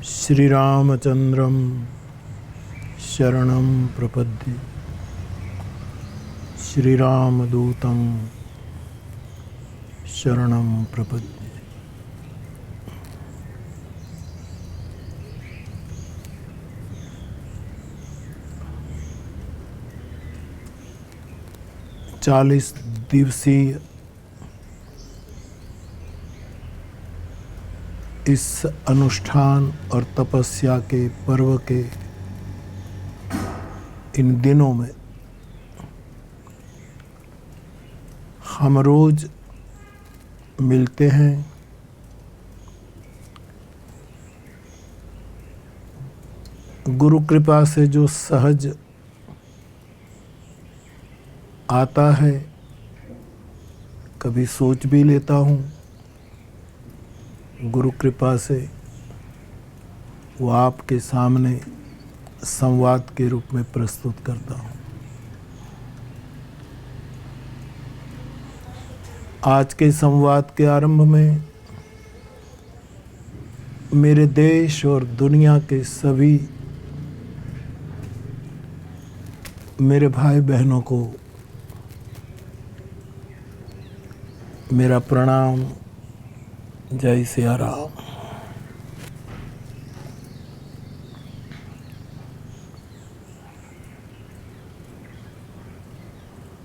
श्रीरामचन्द्रं शरणं प्रपद्ये। श्रीरामदूतं शरणं प्रपद्ये। चालीस दिवसीय इस अनुष्ठान और तपस्या के पर्व के इन दिनों में हम रोज मिलते हैं, गुरु कृपा से जो सहज आता है, कभी सोच भी लेता हूँ, गुरु कृपा से वो आपके सामने संवाद के रूप में प्रस्तुत करता हूँ। आज के संवाद के आरंभ में मेरे देश और दुनिया के सभी मेरे भाई बहनों को मेरा प्रणाम। जय सिया राम।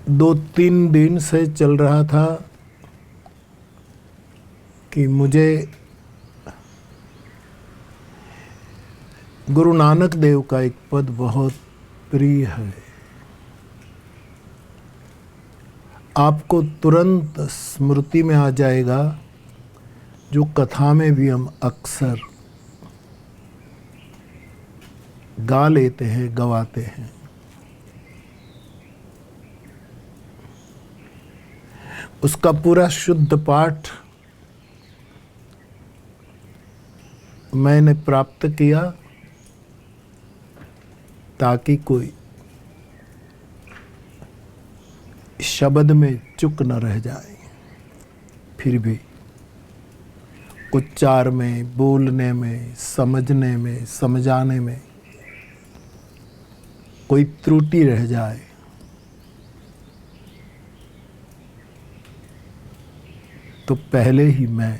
दो तीन दिन से चल रहा था कि मुझे गुरु नानक देव का एक पद बहुत प्रिय है। आपको तुरंत स्मृति में आ जाएगा, जो कथा में भी हम अक्सर गा लेते हैं, गवाते हैं। उसका पूरा शुद्ध पाठ मैंने प्राप्त किया ताकि कोई शब्द में चूक न रह जाए। फिर भी उच्चार में, बोलने में, समझने में, समझाने में कोई त्रुटि रह जाए तो पहले ही मैं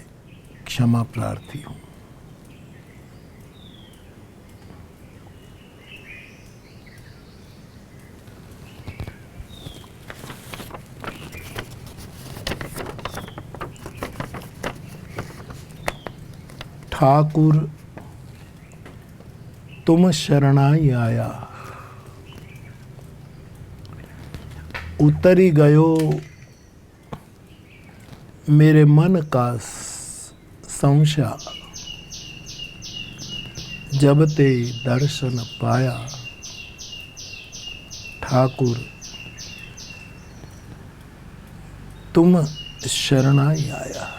क्षमा प्रार्थी हूँ। ठाकुर तुम शरणाई आया, उतरी गयो मेरे मन का संशय, जब ते दर्शन पाया। ठाकुर तुम शरणाई आया।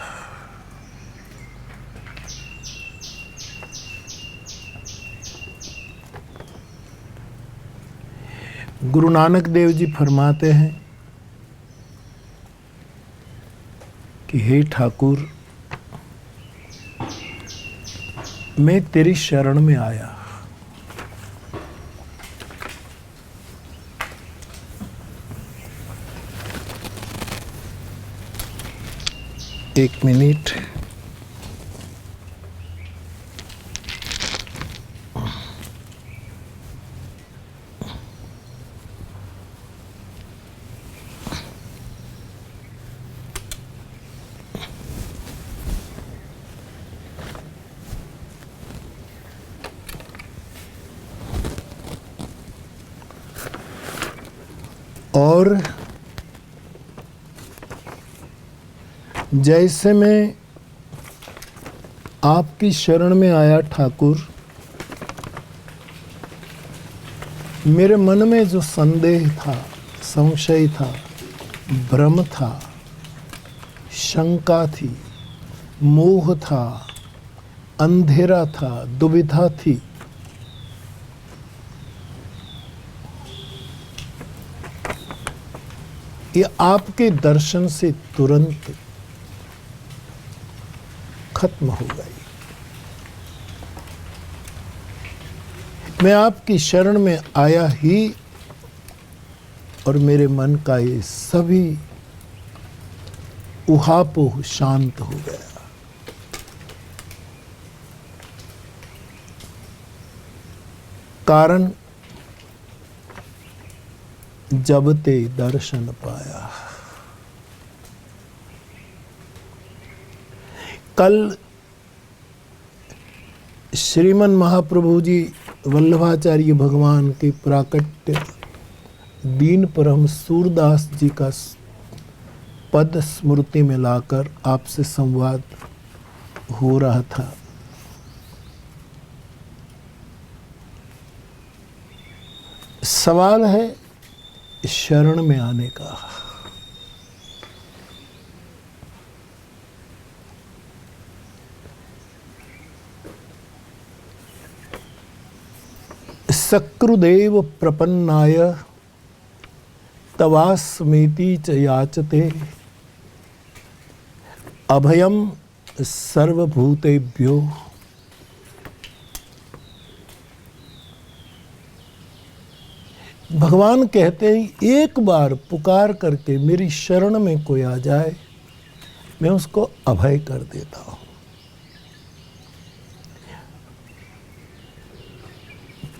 गुरु नानक देव जी फरमाते हैं कि हे ठाकुर, मैं तेरी शरण में आया। एक मिनट। और जैसे मैं आपकी शरण में आया ठाकुर, मेरे मन में जो संदेह था, संशय था, भ्रम था, शंका थी, मोह था, अंधेरा था, दुविधा थी, ये आपके दर्शन से तुरंत खत्म हो गई। मैं आपकी शरण में आया ही और मेरे मन का ये सभी उहापोह शांत हो गया। कारण जब ते दर्शन पाया। कल श्रीमन महाप्रभु जी वल्लभाचार्य भगवान के प्राकट्य दीन परम सूरदास जी का पद स्मृति में लाकर आपसे संवाद हो रहा था। सवाल है शरण में आने का। सकृदेव प्रपन्नाय तवास्मेति च याचते अभयम सर्वभूतेभ्यो। भगवान कहते हैं एक बार पुकार करके मेरी शरण में कोई आ जाए, मैं उसको अभय कर देता हूं।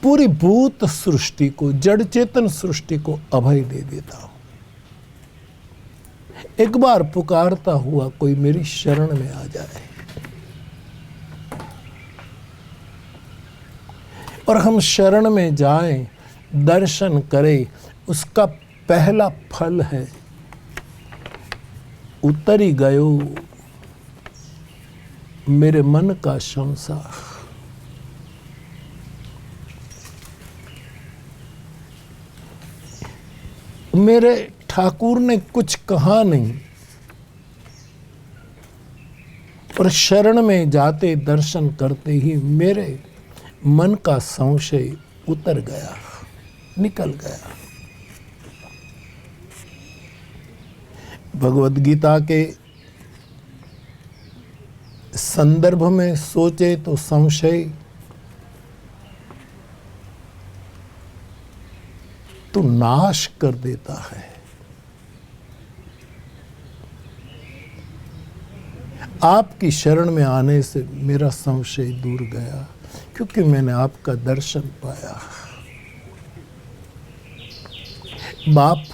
पूरी भूत सृष्टि को, जड़ चेतन सृष्टि को अभय दे देता हूं। एक बार पुकारता हुआ कोई मेरी शरण में आ जाए और हम शरण में जाएं, दर्शन करें, उसका पहला फल है उतरी गयो मेरे मन का संसार। मेरे ठाकुर ने कुछ कहा नहीं और शरण में जाते दर्शन करते ही मेरे मन का संशय उतर गया, निकल गया। भगवद गीता के संदर्भ में सोचे तो संशय तो नाश कर देता है। आपकी शरण में आने से मेरा संशय दूर गया, क्योंकि मैंने आपका दर्शन पाया। बाप,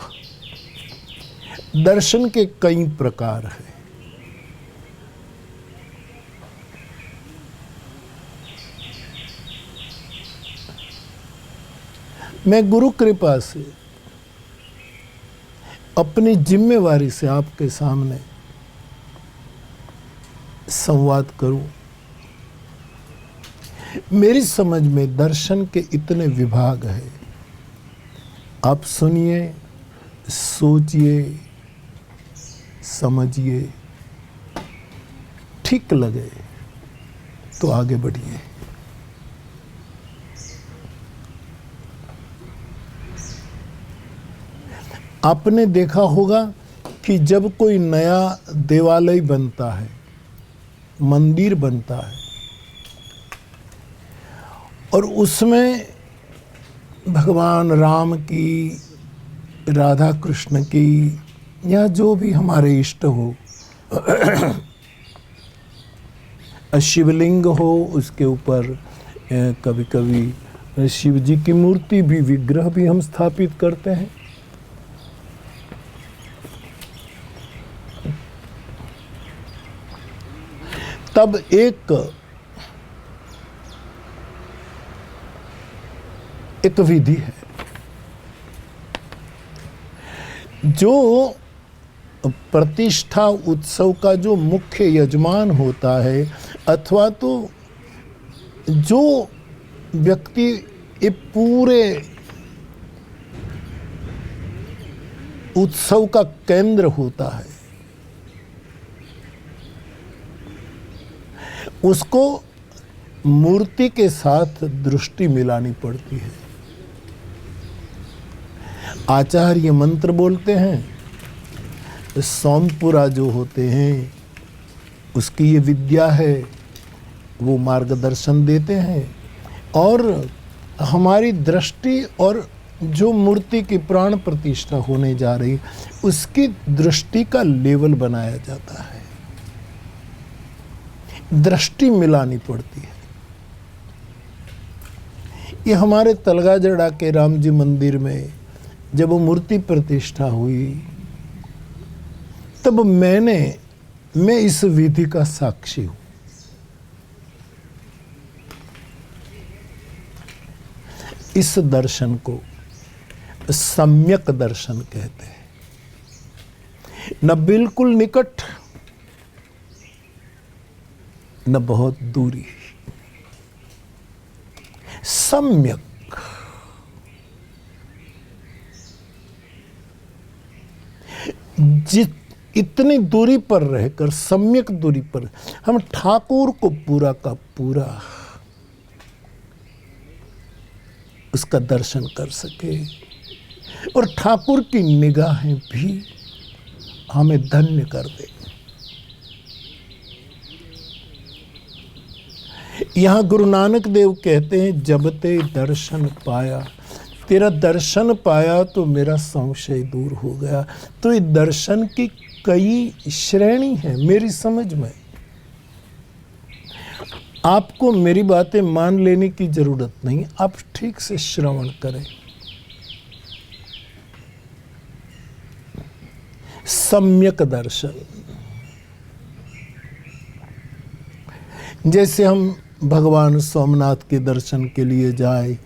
दर्शन के कई प्रकार हैं। मैं गुरु कृपा से अपनी जिम्मेवारी से आपके सामने संवाद करूं। मेरी समझ में दर्शन के इतने विभाग हैं। आप सुनिए, सोचिए, समझिए, ठीक लगे तो आगे बढ़िए। आपने देखा होगा कि जब कोई नया देवालय बनता है, मंदिर बनता है और उसमें भगवान राम की, राधा कृष्ण की या जो भी हमारे इष्ट हो, शिवलिंग हो, उसके ऊपर कभी कभी शिव जी की मूर्ति भी, विग्रह भी हम स्थापित करते हैं। तब एक विधि है जो प्रतिष्ठा उत्सव का जो मुख्य यजमान होता है, अथवा तो जो व्यक्ति ये पूरे उत्सव का केंद्र होता है, उसको मूर्ति के साथ दृष्टि मिलानी पड़ती है। आचार्य मंत्र बोलते हैं, सोमपुरा जो होते हैं उसकी ये विद्या है, वो मार्गदर्शन देते हैं। और हमारी दृष्टि और जो मूर्ति की प्राण प्रतिष्ठा होने जा रही उसकी दृष्टि का लेवल बनाया जाता है, दृष्टि मिलानी पड़ती है। ये हमारे तलगाजड़ा के राम जी मंदिर में जब वो मूर्ति प्रतिष्ठा हुई तब मैं इस विधि का साक्षी हूं। इस दर्शन को सम्यक दर्शन कहते हैं, न बिल्कुल निकट न बहुत दूरी, सम्यक। इतनी दूरी पर रहकर, सम्यक दूरी पर हम ठाकुर को पूरा का पूरा उसका दर्शन कर सके और ठाकुर की निगाहें भी हमें धन्य कर दे। यहां गुरु नानक देव कहते हैं, जब ते दर्शन पाया, तेरा दर्शन पाया तो मेरा संशय दूर हो गया। तो ये दर्शन की कई श्रेणी है मेरी समझ में। आपको मेरी बातें मान लेने की जरूरत नहीं, आप ठीक से श्रवण करें। सम्यक दर्शन, जैसे हम भगवान सोमनाथ के दर्शन के लिए जाए,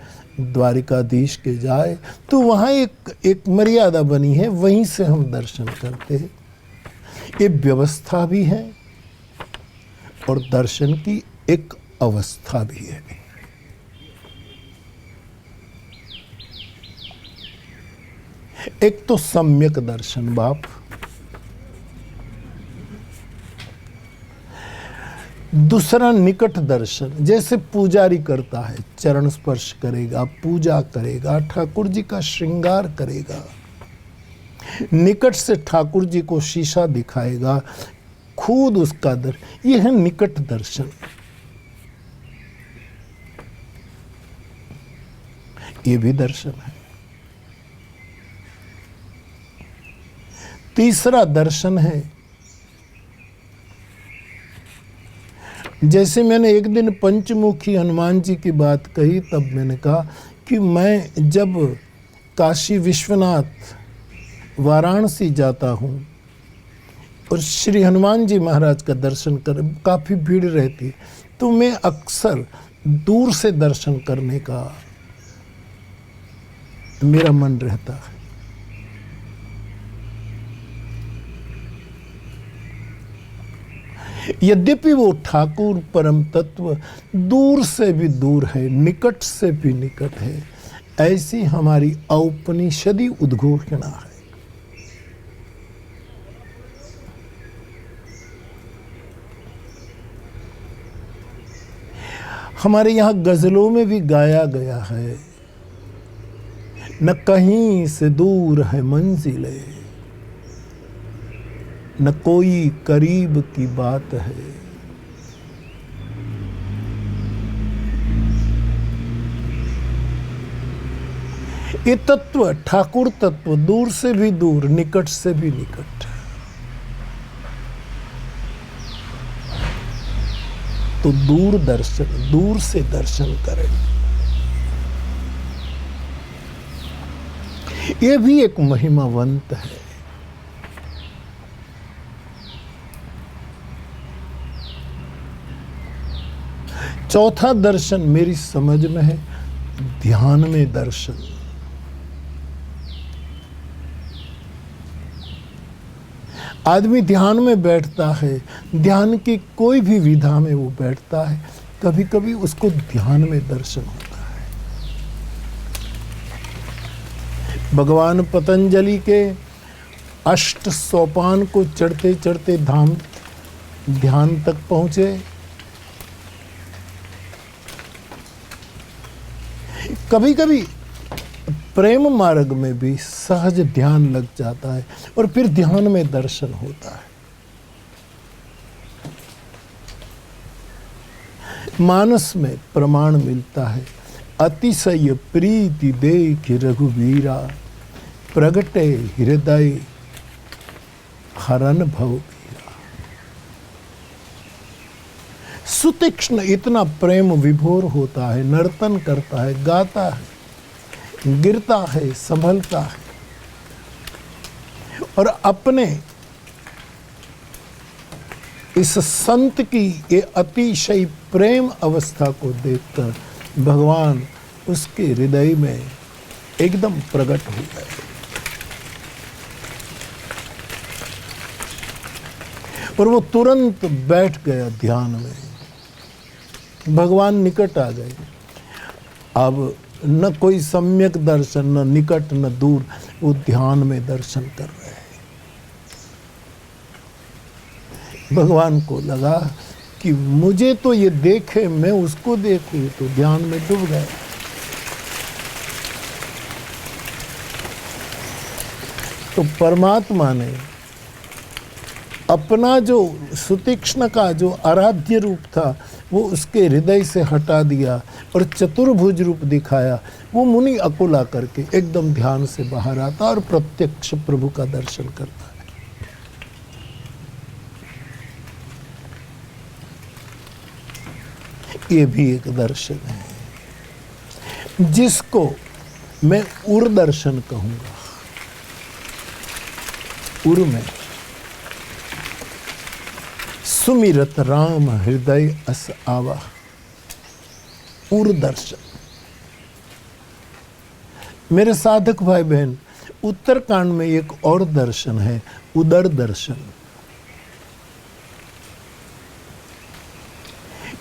द्वारिकाधीश के जाए, तो वहाँ एक मर्यादा बनी है, वहीं से हम दर्शन करते हैं। ये व्यवस्था भी है और दर्शन की एक अवस्था भी है। एक तो सम्यक दर्शन बाप, दूसरा निकट दर्शन, जैसे पुजारी करता है, चरण स्पर्श करेगा, पूजा करेगा, ठाकुर जी का श्रृंगार करेगा, निकट से ठाकुर जी को शीशा दिखाएगा, खुद उसका दर्शन, यह है निकट दर्शन। ये भी दर्शन है। तीसरा दर्शन है, जैसे मैंने एक दिन पंचमुखी हनुमान जी की बात कही, तब मैंने कहा कि मैं जब काशी विश्वनाथ वाराणसी जाता हूँ और श्री हनुमान जी महाराज का दर्शन कर, काफ़ी भीड़ रहती, तो मैं अक्सर दूर से दर्शन करने का मेरा मन रहता है। यद्यपि वो ठाकुर परम तत्व दूर से भी दूर है, निकट से भी निकट है, ऐसी हमारी औपनिषदी उद्घोषणा है। हमारे यहाँ गजलों में भी गाया गया है, न कहीं से दूर है मंजिलें, न कोई करीब की बात है। ये तत्व ठाकुर तत्व दूर से भी दूर, निकट से भी निकट। तो दूर दर्शन, दूर से दर्शन करें। ये भी एक महिमावंत है। चौथा दर्शन मेरी समझ में है ध्यान में दर्शन। आदमी ध्यान में बैठता है, ध्यान की कोई भी विधा में वो बैठता है, कभी कभी उसको ध्यान में दर्शन होता है। भगवान पतंजलि के 8 सोपान को चढ़ते चढ़ते धाम ध्यान तक पहुंचे। कभी कभी प्रेम मार्ग में भी सहज ध्यान लग जाता है और फिर ध्यान में दर्शन होता है। मानस में प्रमाण मिलता है, अतिशय प्रीति देख रघुवीरा, प्रगटे हृदय हरन भव। सुतीक्ष्ण इतना प्रेम विभोर होता है, नर्तन करता है, गाता है, गिरता है, संभलता है, और अपने इस संत की ये अतिशय प्रेम अवस्था को देखकर भगवान उसके हृदय में एकदम प्रकट हो गए। और वो तुरंत बैठ गया ध्यान में। भगवान निकट आ गए। अब न कोई सम्यक दर्शन, न निकट न दूर, वो ध्यान में दर्शन कर रहे हैं। भगवान को लगा कि मुझे तो ये देखे, मैं उसको देखूं, तो ध्यान में डूब गया। तो परमात्मा ने अपना जो सुतीक्ष्ण का जो आराध्य रूप था वो उसके हृदय से हटा दिया और चतुर्भुज रूप दिखाया। वो मुनि अकुला करके एकदम ध्यान से बाहर आता और प्रत्यक्ष प्रभु का दर्शन करता है। ये भी एक दर्शन है जिसको मैं उर दर्शन कहूंगा। उर में सुमिरत राम हृदय अस आवा, उर दर्शन। मेरे साधक भाई बहन, उत्तरकांड में एक और दर्शन है, उदर दर्शन।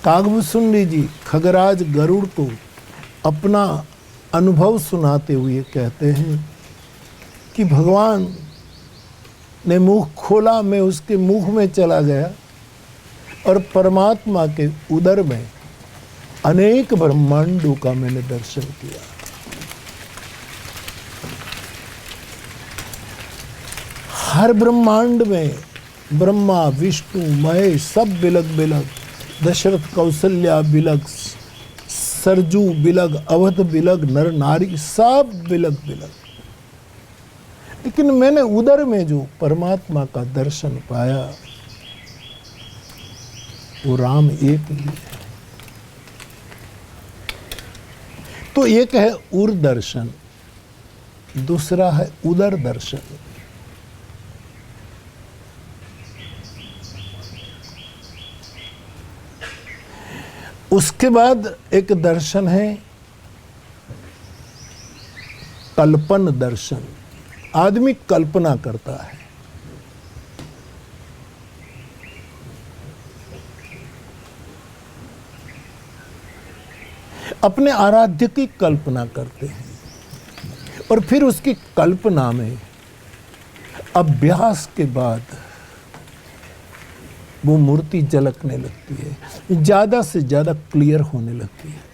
कागभूषुंडी जी खगराज गरुड़ को अपना अनुभव सुनाते हुए कहते हैं कि भगवान ने मुख खोला, मैं उसके मुख में चला गया और परमात्मा के उदर में अनेक ब्रह्मांडों का मैंने दर्शन किया। हर ब्रह्मांड में ब्रह्मा, विष्णु, महेश सब बिलग बिलग, दशरथ कौशल्या बिलग, सरजू बिलग, अवध बिलग, नर नारी सब बिलग बिलग। लेकिन मैंने उदर में जो परमात्मा का दर्शन पाया वो राम एक ही है। तो एक है उर दर्शन, दूसरा है उदर दर्शन। उसके बाद एक दर्शन है कल्पन दर्शन। आदमी कल्पना करता है। अपने आराध्य की कल्पना करते हैं और फिर उसकी कल्पना में अभ्यास के बाद वो मूर्ति झलकने लगती है, ज्यादा से ज्यादा क्लियर होने लगती है।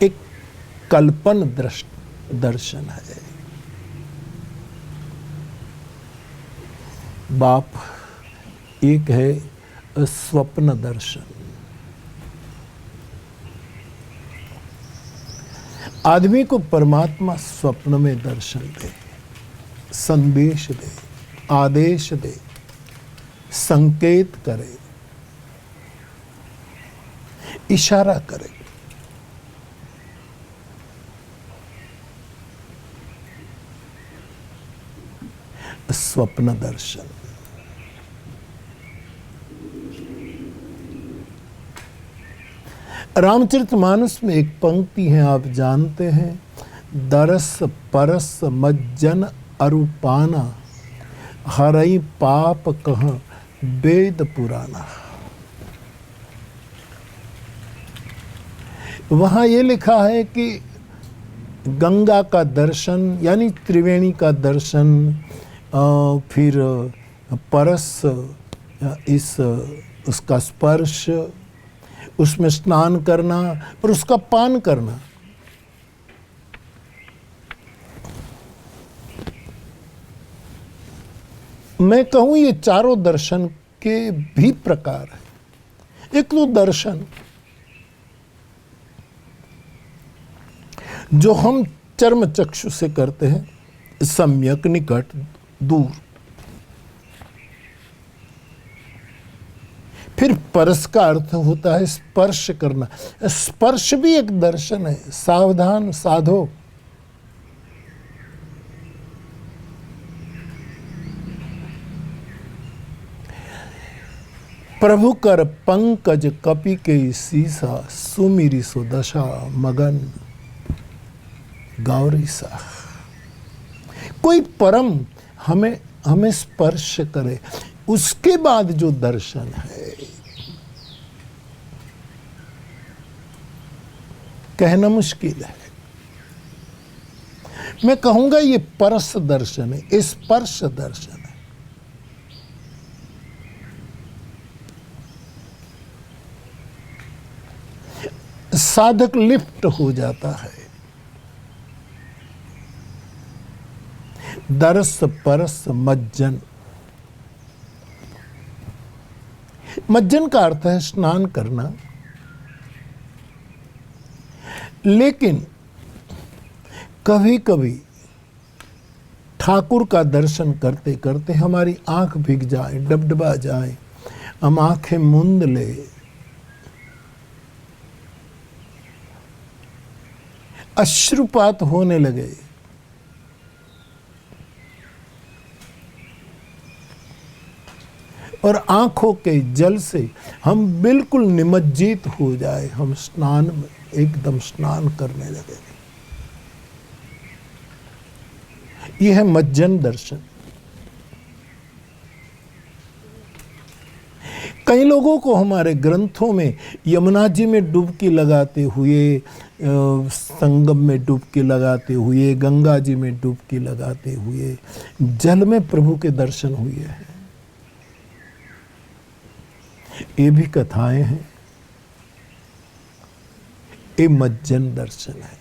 एक कल्पन दर्शन है। बाप एक है स्वप्न दर्शन। आदमी को परमात्मा स्वप्न में दर्शन दे, संदेश दे, आदेश दे, संकेत करे, इशारा करे। स्वप्न दर्शन। रामचरितमानस में एक पंक्ति है, आप जानते हैं, दरस परस मज्जन अरूपाना, हरई पाप कह वेद पुराना। वहां ये लिखा है कि गंगा का दर्शन यानी त्रिवेणी का दर्शन, फिर परस उसका स्पर्श, उसमें स्नान करना और उसका पान करना। मैं कहूं ये चारों दर्शन के भी प्रकार हैं। एक तो दर्शन जो हम चर्म चक्षु से करते हैं, सम्यक, निकट, दूर। फिर परस का अर्थ होता है स्पर्श करना। स्पर्श भी एक दर्शन है। सावधान साधो। प्रभु कर पंकज कपि के सीसा, सुमिरी सो दशा मगन गौरी सा। कोई परम हमें स्पर्श करे, उसके बाद जो दर्शन है, कहना मुश्किल है। मैं कहूंगा ये परस दर्शन है, स्पर्श दर्शन है। साधक लिफ्ट हो जाता है। दरस परस मज्जन। मज्जन का अर्थ है स्नान करना। लेकिन कभी कभी ठाकुर का दर्शन करते करते हमारी आंख भीग जाए, डबडबा जाए, हम आंखें मूंद ले, अश्रुपात होने लगे, और आंखों के जल से हम बिल्कुल निमज्जित हो जाए, हम स्नान में एकदम स्नान करने लगे। यह है मज्जन दर्शन। कई लोगों को हमारे ग्रंथों में यमुना जी में डुबकी लगाते हुए, संगम में डुबकी लगाते हुए, गंगा जी में डुबकी लगाते हुए जल में प्रभु के दर्शन हुए हैं। ये भी कथाएं हैं। ये मज्जन दर्शन है।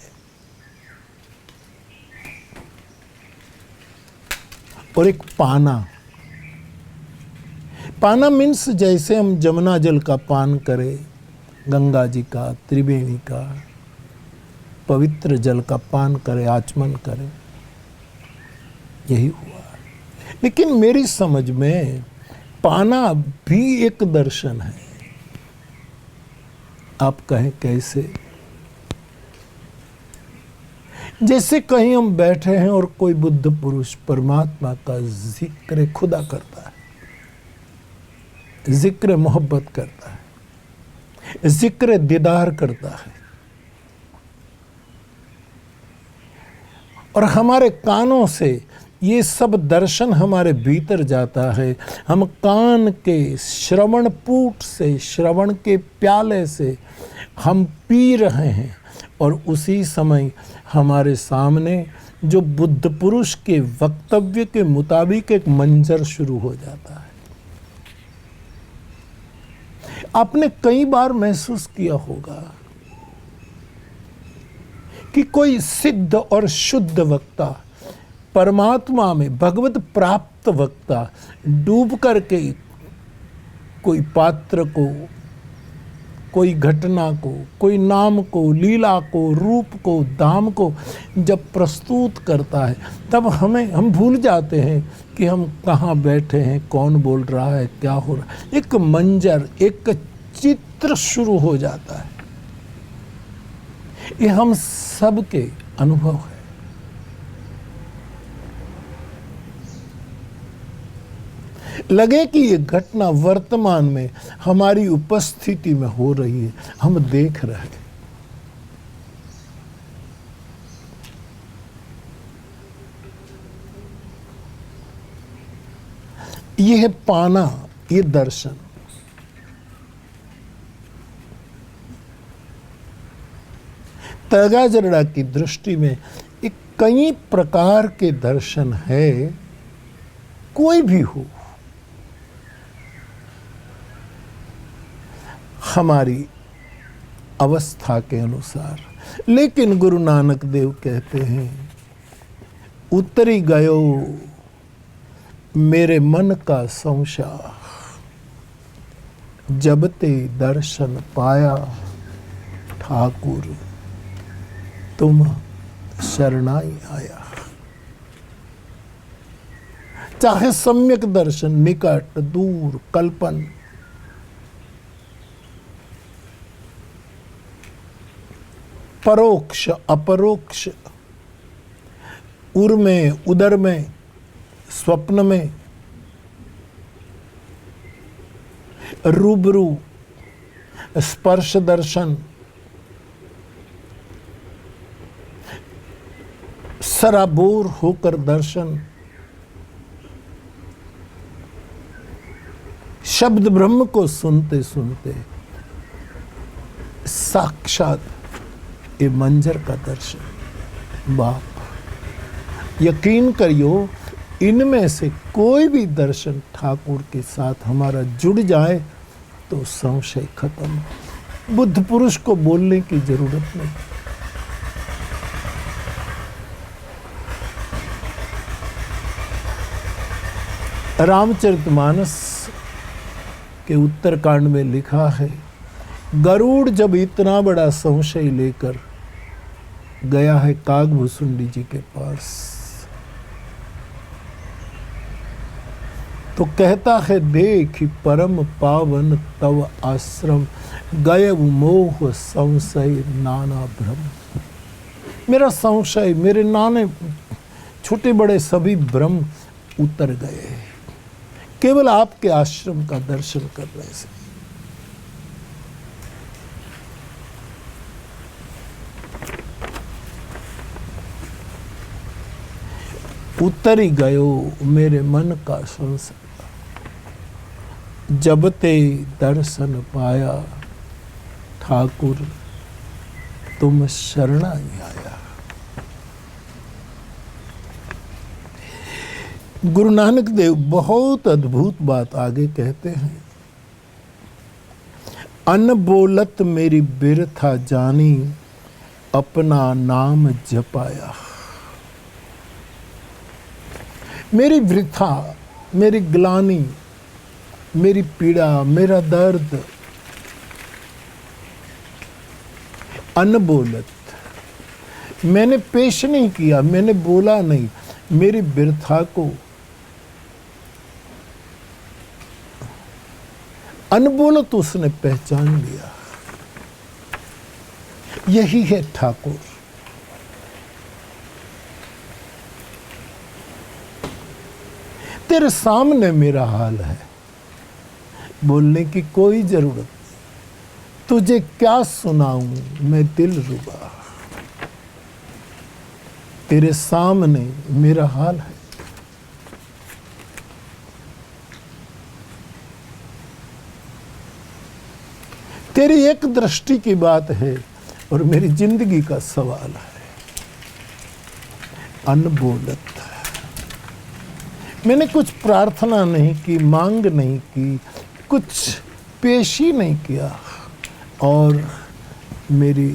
और एक पाना। पाना मीन्स जैसे हम जमुना जल का पान करें, गंगा जी का, त्रिवेणी का, पवित्र जल का पान करें, आचमन करें, यही हुआ। लेकिन मेरी समझ में पाना भी एक दर्शन है। आप कहें कैसे? जैसे कहीं हम बैठे हैं और कोई बुद्ध पुरुष परमात्मा का जिक्र खुदा करता है, जिक्र मोहब्बत करता है, जिक्र दीदार करता है, और हमारे कानों से ये सब दर्शन हमारे भीतर जाता है। हम कान के श्रवण पूट से, श्रवण के प्याले से हम पी रहे हैं, और उसी समय हमारे सामने जो बुद्ध पुरुष के वक्तव्य के मुताबिक एक मंजर शुरू हो जाता है। आपने कई बार महसूस किया होगा कि कोई सिद्ध और शुद्ध वक्ता, परमात्मा में भगवत प्राप्त वक्ता डूब करके कोई पात्र को, कोई घटना को, कोई नाम को, लीला को, रूप को, धाम को जब प्रस्तुत करता है, तब हम भूल जाते हैं कि हम कहाँ बैठे हैं, कौन बोल रहा है, क्या हो रहा है। एक मंजर, एक चित्र शुरू हो जाता है। ये हम सबके अनुभव है। लगे कि ये घटना वर्तमान में हमारी उपस्थिति में हो रही है, हम देख रहे हैं। ये है पाना, ये दर्शन। तगाजरड़ा की दृष्टि में एक कई प्रकार के दर्शन है, कोई भी हो, हमारी अवस्था के अनुसार। लेकिन गुरु नानक देव कहते हैं, उतरी गयो मेरे मन का संशय, जब ते दर्शन पाया ठाकुर तुम शरणाई आया। चाहे सम्यक दर्शन, निकट दूर, कल्पन, परोक्ष अपरोक्ष, उर में उदर में, स्वप्न में, रूबरू स्पर्श दर्शन, सराबोर होकर दर्शन, शब्द ब्रह्म को सुनते सुनते साक्षात ये मंजर का दर्शन। बाप यकीन करियो, इनमें से कोई भी दर्शन ठाकुर के साथ हमारा जुड़ जाए तो संशय खत्म। बुद्ध पुरुष को बोलने की जरूरत नहीं। रामचरितमानस के उत्तरकांड में लिखा है, गरुड़ जब इतना बड़ा संशय लेकर गया है कागभूसुंडी जी के पास, तो कहता है, देख परम पावन तव आश्रम, गय मोह संशय नाना भ्रम। मेरा संशय, मेरे नाने छोटे बड़े सभी भ्रम उतर गए केवल आपके आश्रम का दर्शन करने से। उतर ही गयो मेरे मन का संशय, जब ते दर्शन पाया ठाकुर तुम शरणाई आया। गुरु नानक देव बहुत अद्भुत बात आगे कहते हैं, अन बोलत मेरी बिरथा जानी, अपना नाम जपाया। मेरी वृथा, मेरी ग्लानी, मेरी पीड़ा, मेरा दर्द अनबोलत मैंने पेश नहीं किया, मैंने बोला नहीं, मेरी बिरथा को अनबोलत उसने पहचान लिया। यही है ठाकुर। तेरे सामने मेरा हाल है, बोलने की कोई जरूरत नहीं। तुझे क्या सुनाऊं मैं दिल रुबा, तेरे सामने मेरा हाल है। तेरी एक दृष्टि की बात है और मेरी जिंदगी का सवाल है। अनबोलत मैंने कुछ प्रार्थना नहीं की, मांग नहीं की, कुछ पेश ही नहीं किया, और मेरी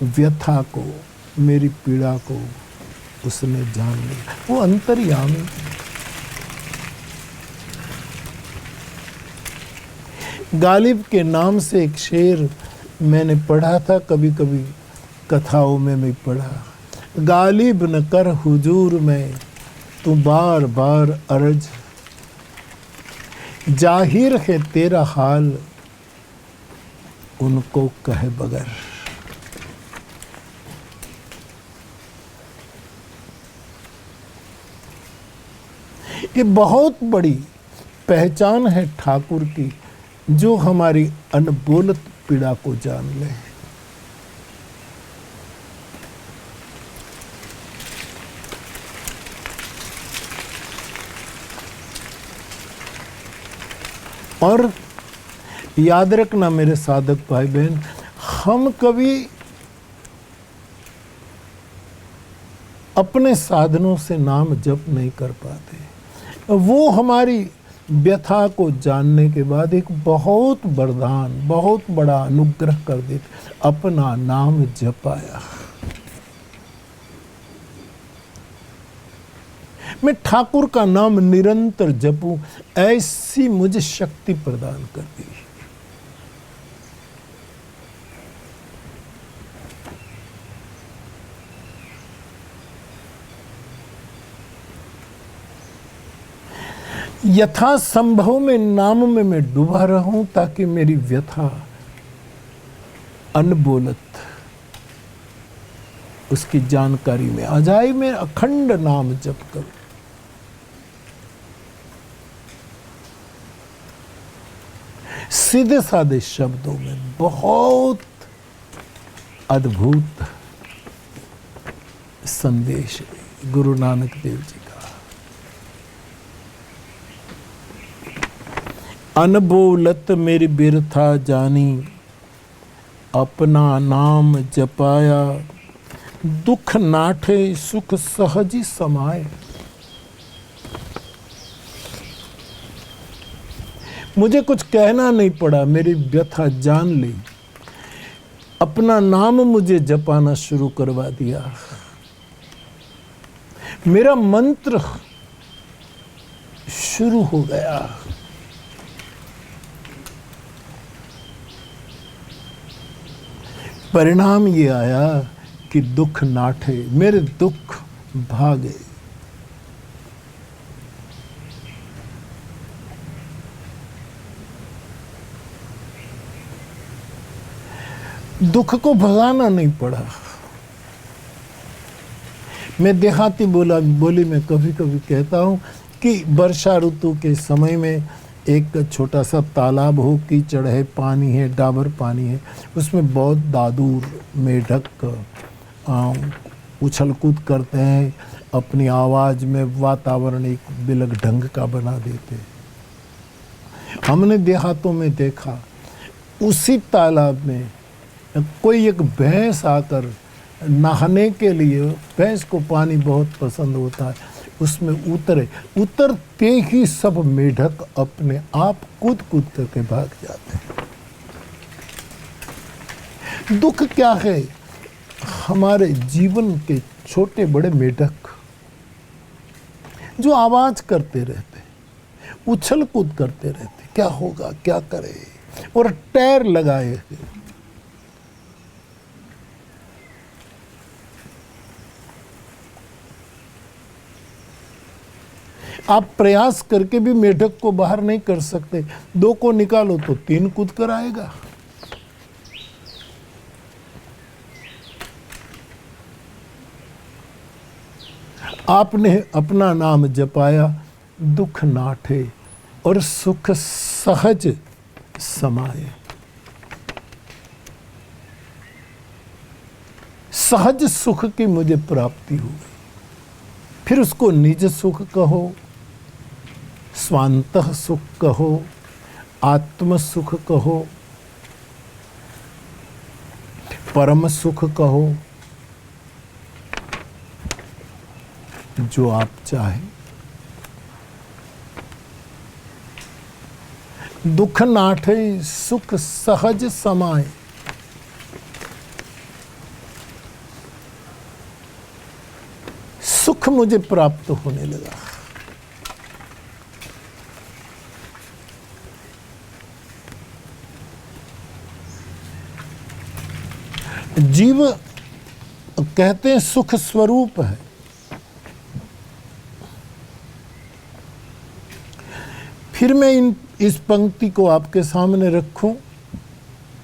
व्यथा को, मेरी पीड़ा को उसने जान लिया। वो अंतर्यामी। गालिब के नाम से एक शेर मैंने पढ़ा था, कभी कभी कथाओं में मैं पढ़ा, गालिब न कर हुजूर में तू बार बार अर्ज, जाहिर है तेरा हाल उनको कहे बगैर। ये बहुत बड़ी पहचान है ठाकुर की, जो हमारी अनबोलत पीड़ा को जान ले। और याद रखना मेरे साधक भाई बहन, हम कभी अपने साधनों से नाम जप नहीं कर पाते। वो हमारी व्यथा को जानने के बाद एक बहुत वरदान, बहुत बड़ा अनुग्रह कर देते, अपना नाम जपाया। मैं ठाकुर का नाम निरंतर जपूं, ऐसी मुझे शक्ति प्रदान कर दी। यथा संभव में नाम में मैं डूबा रहूं, ताकि मेरी व्यथा अनबोलत उसकी जानकारी में आ जाए। मैं अखंड नाम जप करूं। सीधे साधे शब्दों में बहुत अद्भुत संदेश है गुरु नानक देव जी का। अनबोलत मेरी बिरथा जानी, अपना नाम जपाया, दुख नाठे सुख सहजी समाए। मुझे कुछ कहना नहीं पड़ा, मेरी व्यथा जान ली, अपना नाम मुझे जपाना शुरू करवा दिया। मेरा मंत्र शुरू हो गया। परिणाम ये आया कि दुख नाठे, मेरे दुख भागे। दुख को भगाना नहीं पड़ा। मैं देहाती बोली में कभी कभी कहता हूं कि वर्षा ऋतु के समय में एक छोटा सा तालाब हो, कीचड़ है, पानी है, डाबर पानी है, उसमें बहुत दादूर मेढक उछल कूद करते हैं, अपनी आवाज़ में वातावरण एक बिलग ढंग का बना देते। हमने देहातों में देखा, उसी तालाब में कोई एक भैंस आकर नहाने के लिए, भैंस को पानी बहुत पसंद होता है, उसमें उतरते ही सब मेढक अपने आप कूद कूद करके भाग जाते हैं। दुख क्या है? हमारे जीवन के छोटे बड़े मेढक जो आवाज करते रहते, उछल कूद करते रहते, क्या होगा, क्या करे, और टैर लगाए। आप प्रयास करके भी मेढक को बाहर नहीं कर सकते। दो को निकालो तो तीन कूद कर आएगा। आपने अपना नाम जपाया, दुख नाठे और सुख सहज समाये। सहज सुख की मुझे प्राप्ति हुई। फिर उसको निज सुख कहो, स्वांतः सुख कहो, आत्म सुख कहो, परम सुख कहो, जो आप चाहें। दुख नाठे सुख सहज समाए। सुख मुझे प्राप्त होने लगा। जीव कहते हैं सुख स्वरूप है। फिर मैं इस पंक्ति को आपके सामने रखूं।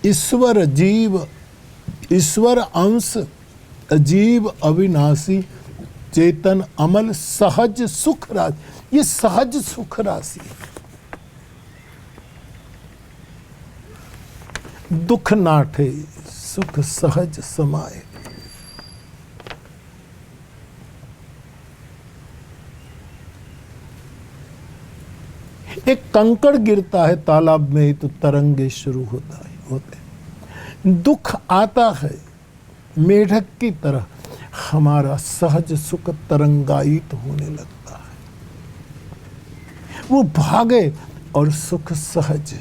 ईश्वर जीव, ईश्वर अंश, अजीब अविनाशी, चेतन अमल, सहज सुख राशि। ये सहज सुख राशि है। दुख नाठे सुख सहज समाए। एक कंकड़ गिरता है तालाब में ही तो तरंगे शुरू होते। दुख आता है मेढक की तरह, हमारा सहज सुख तरंगायित होने लगता है। वो भागे और सुख सहज।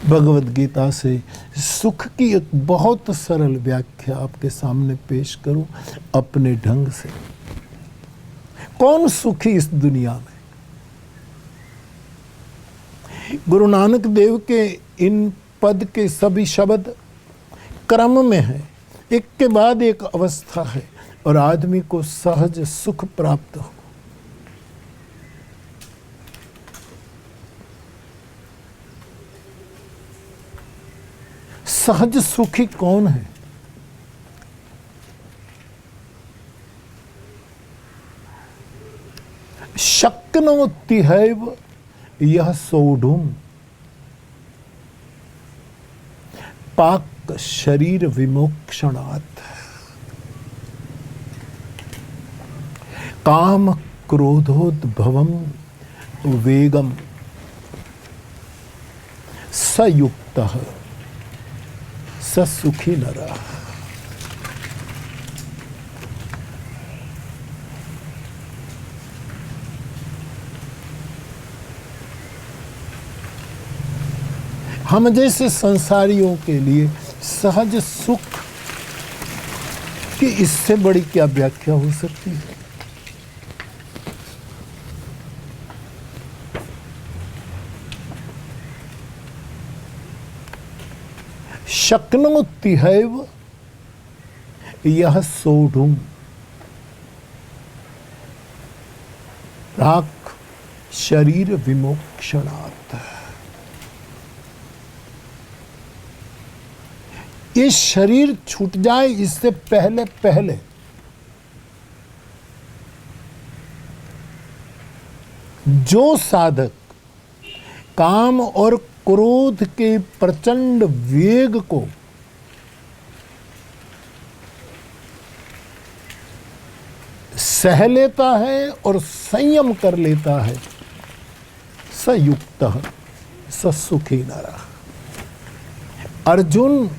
भगवद गीता से सुख की एक बहुत सरल व्याख्या आपके सामने पेश करूं अपने ढंग से। कौन सुखी इस दुनिया में? गुरु नानक देव के इन पद के सभी शब्द क्रम में हैं। एक के बाद एक अवस्था है और आदमी को सहज सुख प्राप्त हो। सहज सुखी कौन है? शक्नोति हैव यह सोढ़ुम पाक शरीर विमोक्षणात् काम क्रोधोद्भवम वेगम सयुक्तः स सुखी नरः। हम जैसे संसारियों के लिए सहज सुख की इससे बड़ी क्या व्याख्या हो सकती है? शक्नोति हैव यह सोढ़ुम प्राक शरीर विमोक्षणात्। ये शरीर छूट जाए इससे पहले पहले जो साधक काम और क्रोध के प्रचंड वेग को सह लेता है और संयम कर लेता है, सयुक्तः स सुखी नरः। अर्जुन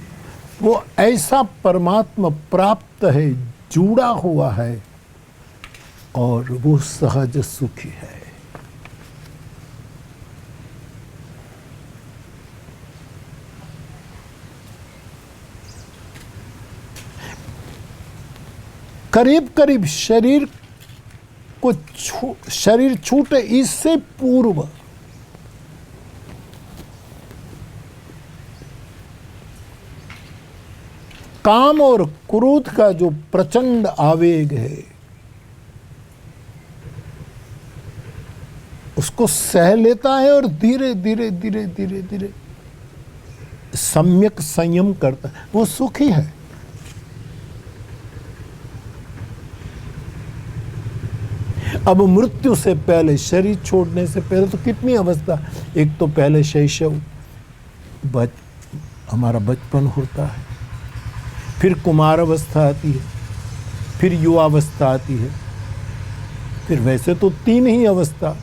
वो ऐसा परमात्मा प्राप्त है, जुड़ा हुआ है और वो सहज सुखी है। करीब करीब शरीर छूटे इससे पूर्व काम और क्रोध का जो प्रचंड आवेग है उसको सह लेता है और धीरे धीरे धीरे धीरे धीरे सम्यक संयम करता है, वो सुखी है। अब मृत्यु से पहले, शरीर छोड़ने से पहले तो कितनी अवस्था, एक तो पहले शैशव हमारा बचपन होता है, फिर कुमार अवस्था आती है, फिर युवावस्था आती है, फिर वैसे तो 3 ही अवस्था,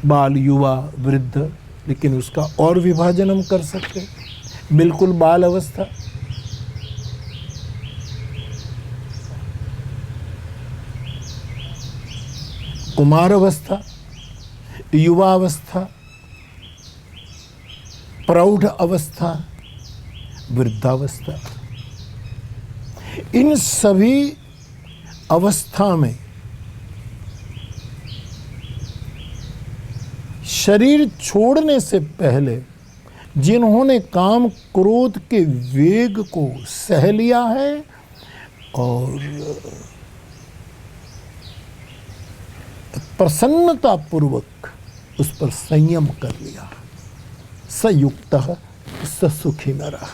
बाल, युवा, वृद्ध, लेकिन उसका और विभाजन हम कर सकते हैं। बिल्कुल बाल अवस्था, कुमार अवस्था, युवा अवस्था, प्रौढ़ अवस्था, वृद्धावस्था। इन सभी अवस्था में शरीर छोड़ने से पहले जिन्होंने काम क्रोध के वेग को सह लिया है और प्रसन्नता पूर्वक उस पर संयम कर लिया, सयुक्तः स सुखी नरः।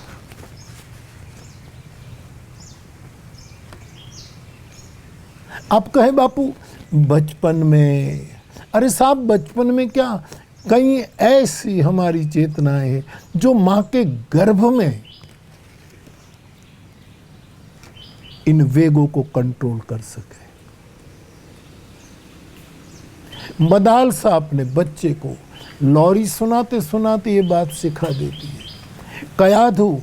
आप कहे बापू बचपन में, अरे साहब बचपन में क्या, कई ऐसी हमारी चेतनाएं हैं जो मां के गर्भ में इन वेगों को कंट्रोल कर सके। मदाल साहब अपने बच्चे को लौरी सुनाते सुनाते ये बात सिखा देती है। कयाधु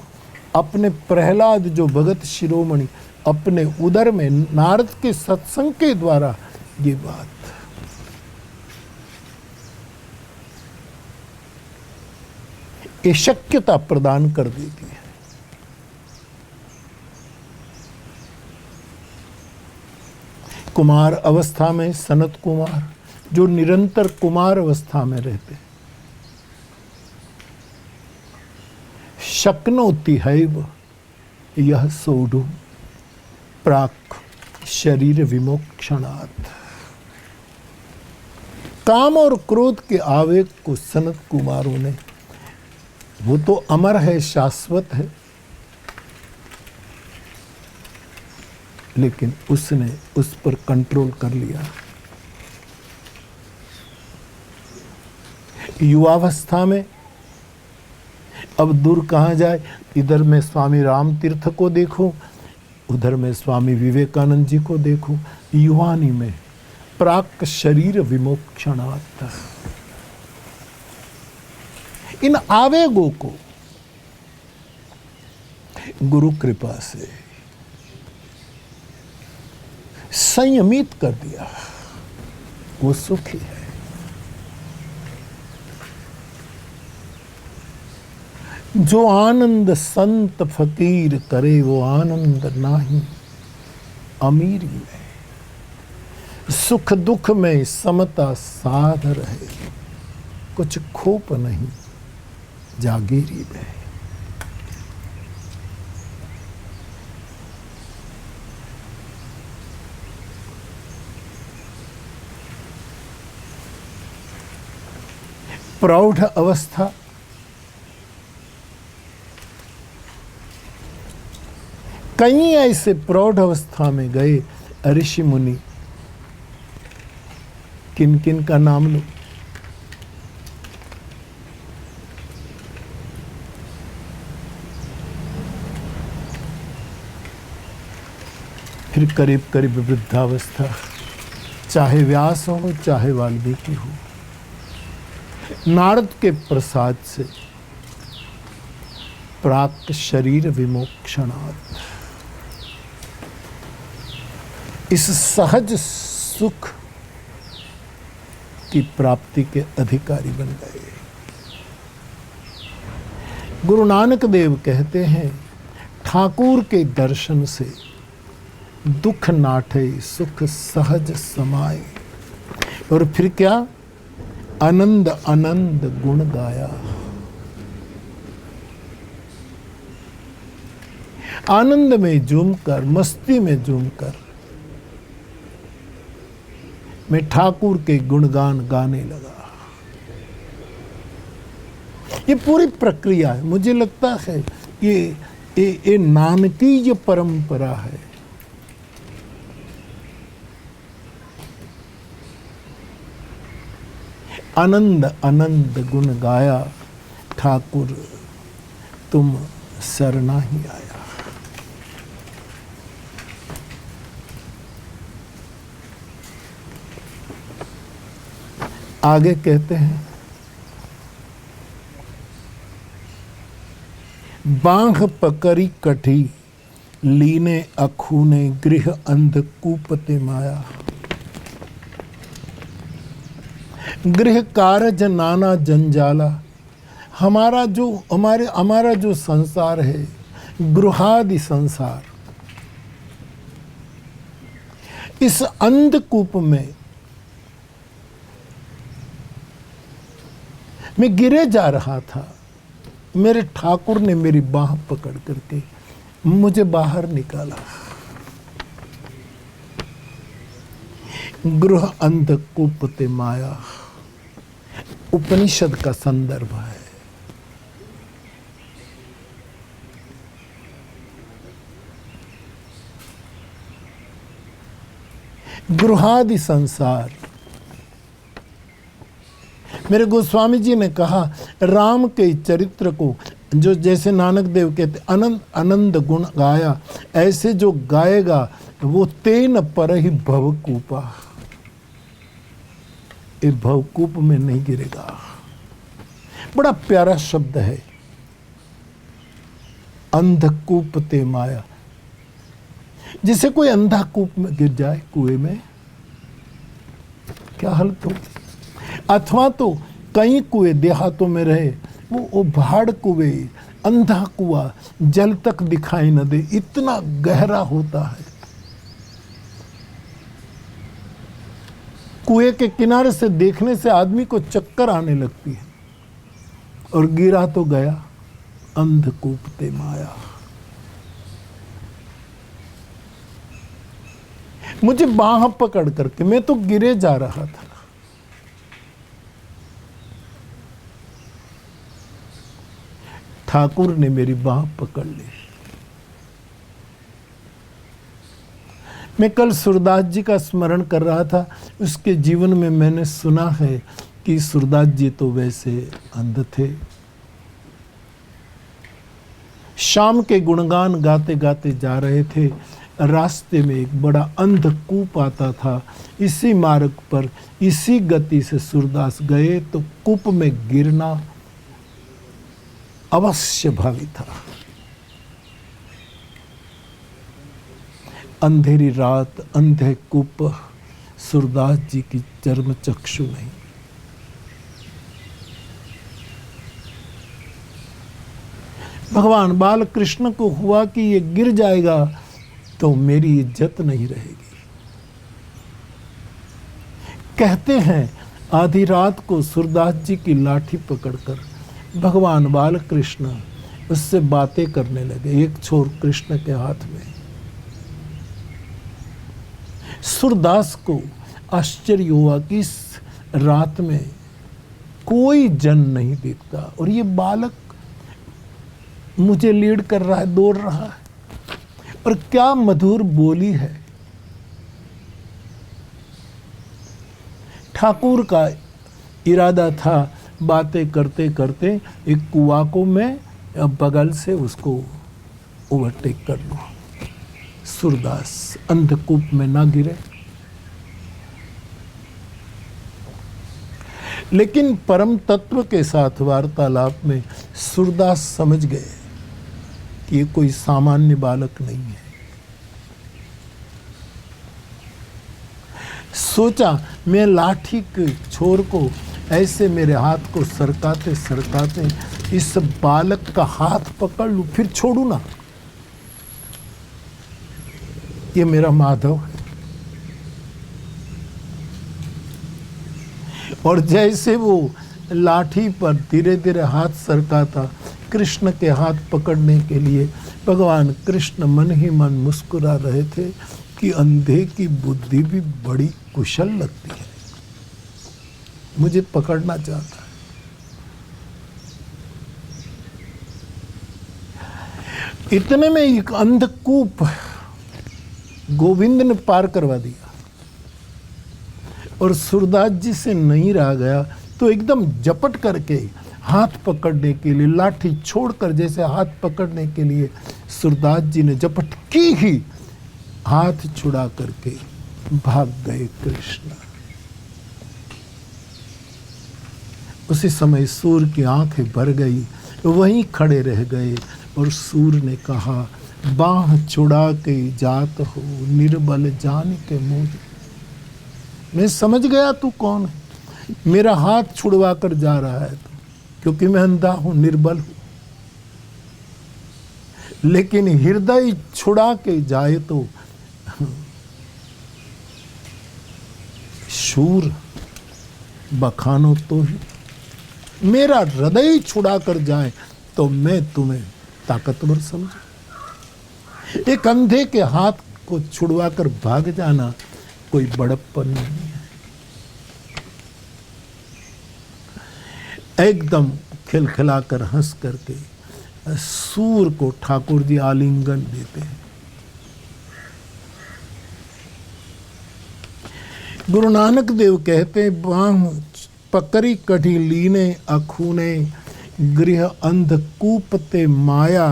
अपने प्रहलाद जो भगत शिरोमणि अपने उदर में नारद के सत्संग के द्वारा ये बात ये शक्यता प्रदान कर देती है। कुमार अवस्था में सनत कुमार जो निरंतर कुमार अवस्था में रहते, शक्नोति हैव यह सोढ़ु प्राक शरीर विमोक्षणात्। काम और क्रोध के आवेग को सनत कुमारों ने, वो तो अमर है, शाश्वत है, लेकिन उसने उस पर कंट्रोल कर लिया। युवावस्था में अब दूर कहाँ जाए, इधर मैं स्वामी राम तीर्थ को देखूं, उधर मैं स्वामी विवेकानंद जी को देखूं। युवानी में प्राक शरीर विमोक्षणात्, इन आवेगों को गुरु कृपा से संयमित कर दिया, वो सुखी है। जो आनंद संत फकीर करे, वो आनंद नाही अमीरी में। सुख दुख में समता साध रहे, कुछ खोप नहीं जागीरी में। प्रौढ़ अवस्था, कई ऐसे प्रौढ़ अवस्था में गए ऋषि मुनि, किन किन का नाम लो। फिर करीब करीब वृद्धावस्था, चाहे व्यास हो चाहे वाल्मीकि हो, नारद के प्रसाद से प्राक शरीर विमोक्षणात्, इस सहज सुख की प्राप्ति के अधिकारी बन गए। गुरु नानक देव कहते हैं, ठाकुर के दर्शन से दुख नाठे सुख सहज समाए। और फिर क्या, आनंद आनंद गुण गाया। आनंद में झूमकर, मस्ती में झूमकर मैं ठाकुर के गुणगान गाने लगा। ये पूरी प्रक्रिया है, मुझे लगता है ये नानकीय परंपरा है। आनंद आनंद गुण गाया, ठाकुर तुम सरना ही आया। आगे कहते हैं, बांध पकड़ी कठी लीने अखूने गृह अंधकूपते माया। गृह कारज नाना जंजाला, हमारा जो संसार है, गृहादि संसार, इस अंधकूप में मैं गिरे जा रहा था। मेरे ठाकुर ने मेरी बाह पकड़ करके मुझे बाहर निकाला। गृह अंधकूपते माया उपनिषद का संदर्भ है। गृहादि संसार, मेरे गोस्वामी जी ने कहा, राम के चरित्र को जो जैसे नानक देव कहते आनंद आनंद गुण गाया, ऐसे जो गाएगा वो तेन पर ही भवकूपा, ये भवकूप में नहीं गिरेगा। बड़ा प्यारा शब्द है, अंधकूप ते माया। जिसे कोई अंधा कूप में गिर जाए, कुएं में, क्या हालत होगी। अथवा तो कई कुएं देहातों में रहे, वो भाड़ कुएं, अंधा कुआं, जल तक दिखाई न दे, इतना गहरा होता है। कुएं के किनारे से देखने से आदमी को चक्कर आने लगती है। और गिरा तो गया, अंधकूप ते माया। मुझे बाह पकड़ करके, मैं तो गिरे जा रहा था, ठाकुर ने मेरी बाह पकड़ ली। मैं कल सूरदास जी का स्मरण कर रहा था। उसके जीवन में मैंने सुना है कि सूरदास जी तो वैसे अंध थे। शाम के गुणगान गाते गाते जा रहे थे। रास्ते में एक बड़ा अंधकूप आता था। इसी मार्ग पर इसी गति से सूरदास गए तो कूप में गिरना अवश्य भावी था। अंधेरी रात, अंधे कूप, सूरदास जी की चर्म चक्षु नहीं। भगवान बाल कृष्ण को हुआ कि ये गिर जाएगा तो मेरी इज्जत नहीं रहेगी। कहते हैं आधी रात को सूरदास जी की लाठी पकड़कर भगवान बाल कृष्ण उससे बातें करने लगे। एक छोर कृष्ण के हाथ में। सूरदास को आश्चर्य हुआ कि इस रात में कोई जन नहीं दिखता और ये बालक मुझे लीड कर रहा है, दौड़ रहा है, और क्या मधुर बोली है। ठाकुर का इरादा था बातें करते करते एक कुआ को मैं बगल से उसको ओवरटेक कर लूं। सूरदास अंधकूप में ना गिरे। लेकिन परम तत्व के साथ वार्तालाप में सूरदास समझ गए कि ये कोई सामान्य बालक नहीं है। सोचा मैं लाठी के छोर को ऐसे मेरे हाथ को सरकाते सरकाते इस बालक का हाथ पकड़ लूं, फिर छोड़ू ना। ये मेरा माधव है। और जैसे वो लाठी पर धीरे धीरे हाथ सरकाता, कृष्ण के हाथ पकड़ने के लिए भगवान कृष्ण मन ही मन मुस्कुरा रहे थे कि अंधे की बुद्धि भी बड़ी कुशल लगती है, मुझे पकड़ना चाहता है। इतने में एक अंधकूप गोविंद ने पार करवा दिया और सूरदास जी से नहीं रहा गया तो एकदम झपट करके हाथ पकड़ने के लिए, लाठी छोड़कर जैसे हाथ पकड़ने के लिए सूरदास जी ने झपट की ही हाथ छुड़ा करके भाग गए कृष्ण। उसी समय सूर की आंखें भर गई, वहीं खड़े रह गए और सूर ने कहा, बाह छुड़ा के जात हो निर्बल जान के मोह। मैं समझ गया तू कौन है, मेरा हाथ छुड़वा कर जा रहा है तू, क्योंकि मैं अंधा हूं, निर्बल हूं। लेकिन हृदय छुड़ा के जाए तो शूर बखानो तो ही, मेरा हृदय छुड़ा कर जाए तो मैं तुम्हें ताकतवर समझू। एक अंधे के हाथ को छुड़वा कर भाग जाना कोई बड़प्पन नहीं है। एकदम खिलखिलाकर हंस करके सूर को ठाकुर जी आलिंगन देते हैं। गुरु नानक देव कहते हैं, बाह पकड़ी कढ़ी लीने अखूने गृह अंधकूप ते माया,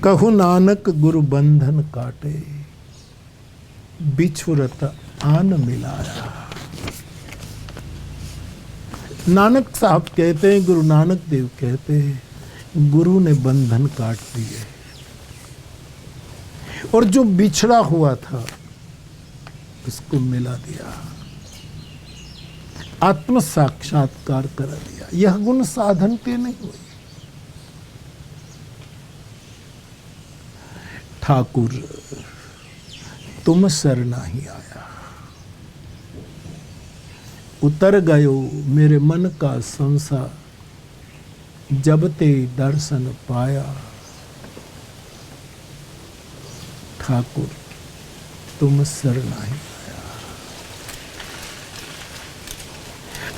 कहु नानक गुरु बंधन काटे बिछुरत आन मिलाया। नानक साहब कहते हैं, गुरु नानक देव कहते हैं, गुरु ने बंधन काट दिए और जो बिछड़ा हुआ था उसको मिला दिया, आत्म साक्षात्कार करा दिया। यह गुण साधन के नहीं हुए। ठाकुर तुम शरणा ही आया, उतर गयो मेरे मन का संसार, जब ते दर्शन पाया। ठाकुर तुम शरणाई आया।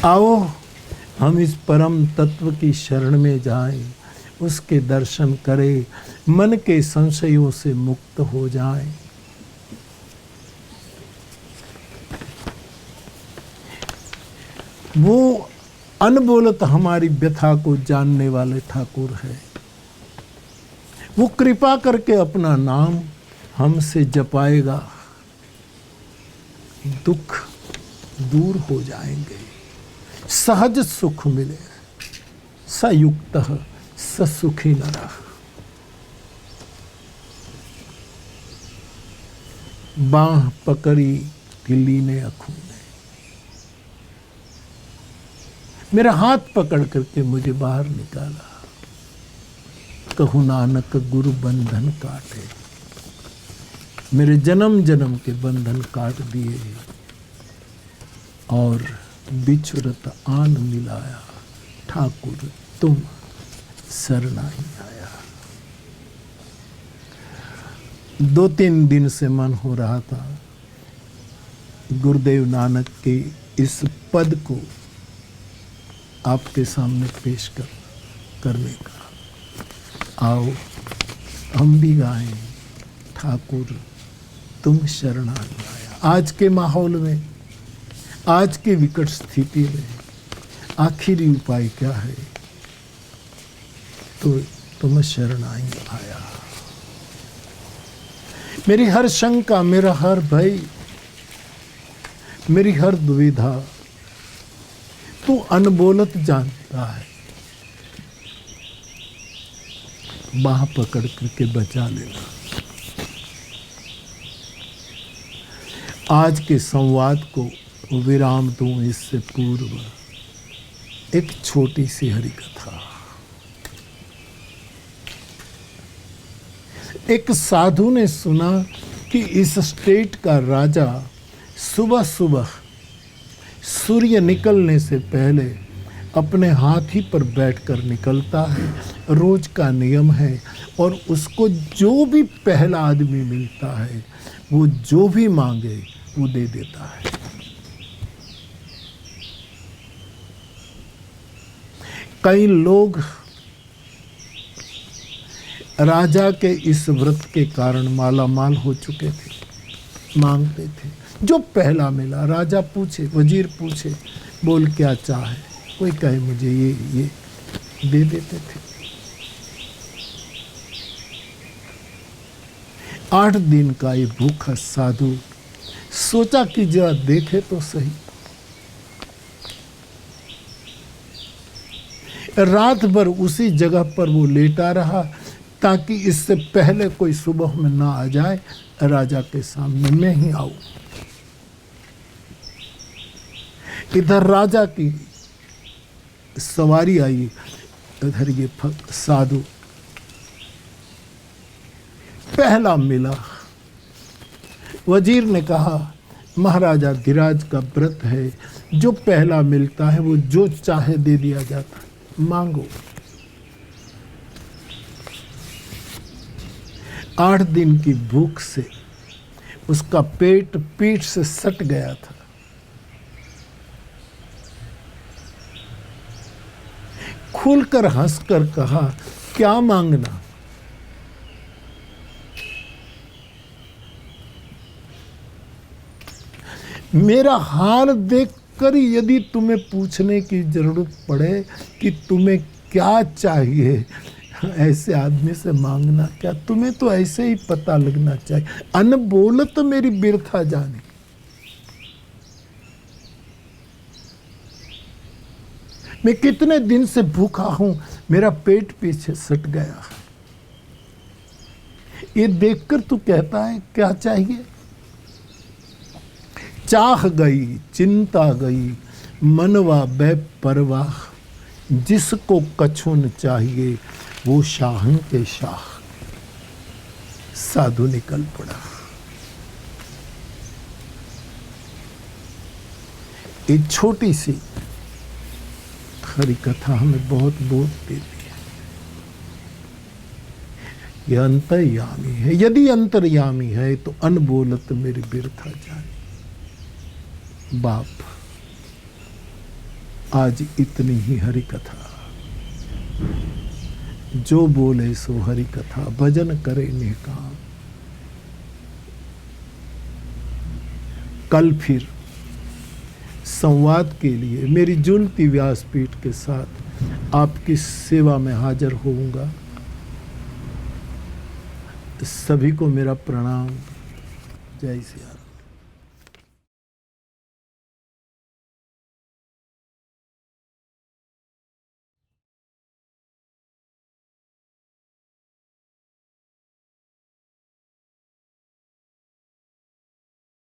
आओ हम इस परम तत्व की शरण में जाएं, उसके दर्शन करें, मन के संशयों से मुक्त हो जाएं। वो अनबोलत हमारी व्यथा को जानने वाले ठाकुर है। वो कृपा करके अपना नाम हमसे जपाएगा, दुख दूर हो जाएंगे, सहज सुख मिले। सयुक्तः ससुखी नरः। बाँह पकड़ी ढिल्ली ने अखू ने, मेरा हाथ पकड़ करके मुझे बाहर निकाला। कहूँ नानक गुरु बंधन काटे, मेरे जन्म जन्म के बंधन काट दिए और बिछुरत आन मिलाया। ठाकुर तुम शरणाई आया। 2-3 दिन से मन हो रहा था गुरुदेव नानक के इस पद को आपके सामने पेश करने का। आओ हम भी गाएं, ठाकुर तुम शरणाई आया। आज के माहौल में, आज की विकट स्थिति में आखिरी उपाय क्या है? तो तुम शरणाई आया। मेरी हर शंका, मेरा हर भय, मेरी हर दुविधा तू अनबोलत जानता है। बाह पकड़ करके बचा लेना। आज के संवाद को विराम दूं इससे पूर्व एक छोटी सी हरि कथा। एक साधु ने सुना कि इस स्टेट का राजा सुबह सुबह सूर्य निकलने से पहले अपने हाथी पर बैठकर निकलता है, रोज का नियम है। और उसको जो भी पहला आदमी मिलता है वो जो भी मांगे वो दे देता है। कई लोग राजा के इस व्रत के कारण माला माल हो चुके थे, मांगते थे जो पहला मिला। राजा पूछे, वजीर पूछे, बोल क्या चाहे, कोई कहे मुझे ये दे देते थे। 8 दिन का ये भूखा साधु सोचा कि जरा देखे तो सही। रात भर उसी जगह पर वो लेटा रहा ताकि इससे पहले कोई सुबह में ना आ जाए राजा के सामने मैं ही आऊं। इधर राजा की सवारी आई, इधर ये साधु पहला मिला। वजीर ने कहा महाराजा धीराज का व्रत है, जो पहला मिलता है वो जो चाहे दे दिया जाता है, मांगो। 8 दिन की भूख से उसका पेट पीठ से सट गया था। खुलकर हंसकर कहा क्या मांगना? मेरा हाल देखकर यदि तुम्हें पूछने की जरूरत पड़े कि तुम्हें क्या चाहिए, ऐसे आदमी से मांगना क्या? तुम्हें तो ऐसे ही पता लगना चाहिए। अनबोलत तो मेरी बिरथा जाने। मैं कितने दिन से भूखा हूं, मेरा पेट पीछे सट गया। ये देखकर तू कहता है क्या चाहिए? चाह गई, चिंता गई, मनवा बेपरवाह, जिसको कछुन चाहिए वो शाहन के शाह। साधु निकल पड़ा। एक छोटी सी हरि कथा हमें बहुत बोध देती है। यह अंतर्यामी है। यदि अंतर्यामी है तो अनबोलत मेरी बिरथा जाए। बाप, आज इतनी ही हरि कथा, जो बोले सो हरि कथा, भजन करे निकाम। कल फिर संवाद के लिए मेरी जुलती व्यासपीठ के साथ आपकी सेवा में हाजिर होऊंगा। सभी को मेरा प्रणाम। जय सिया राम।